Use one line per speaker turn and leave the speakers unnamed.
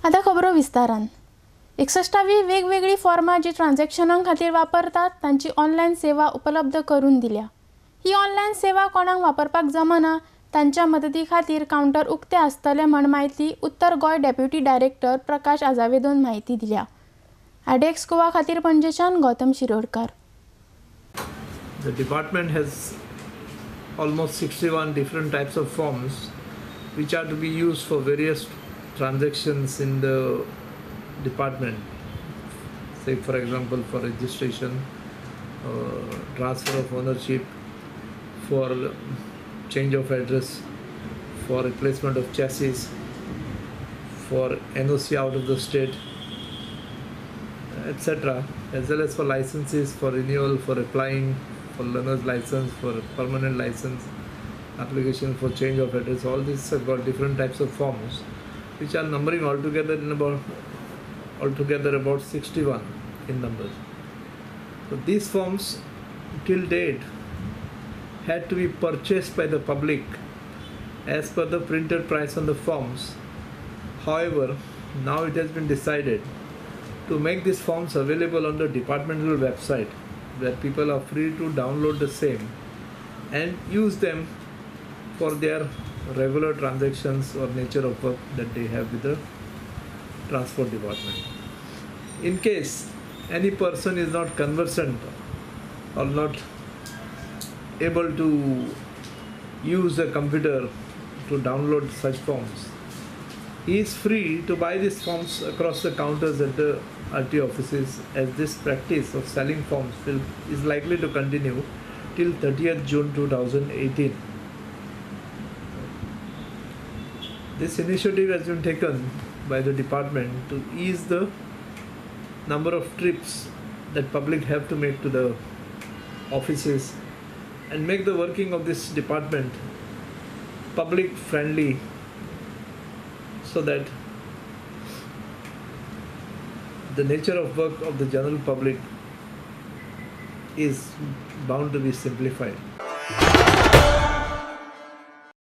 आता खबरो विस्तारान 61वी वेगवेगळी फॉर्मां जी ट्रान्झॅक्शनां खातीर वापरतात तांची ऑनलायन सेवा उपलब्ध करून दिल्या. ही ऑनलायन सेवा कोणाक वापरपाक जमना तांच्या मदती खातीर कावंटर उक्ते आसतले म्हण माहिती उत्तर गोंय डेप्युटी डायरेक्टर प्रकाश आजावेदोन माहिती दिल्या. आयडेक्स गोवा खातीर पणजेच्यान Gautam Shirodkar.
The department has almost 61 different types of forms which are to be used for various transactions in the department. Say for example for registration, transfer of ownership, for change of address, for replacement of chassis, for NOC out of the state, etc., as well as for licenses, for renewal, for applying for learner's license, for permanent license, application for change of address. All these have got different types of forms which are numbering altogether about 61 in numbers. So these forms till date had to be purchased by the public as per the printed price on the forms. However, now it has been decided to make these forms available on the departmental website, where people are free to download the same and use them for their regular transactions or nature of work that they have with the transport department. In case any person is not conversant or not able to use a computer to download such forms, he is free to buy these forms across the counters at the RT offices, as this practice of selling forms is likely to continue till 30th June 2018. This initiative has been taken by the department to ease the number of trips that public have to make to the offices and make the working of this department public friendly, so that the nature of work of the general public is bound to be simplified.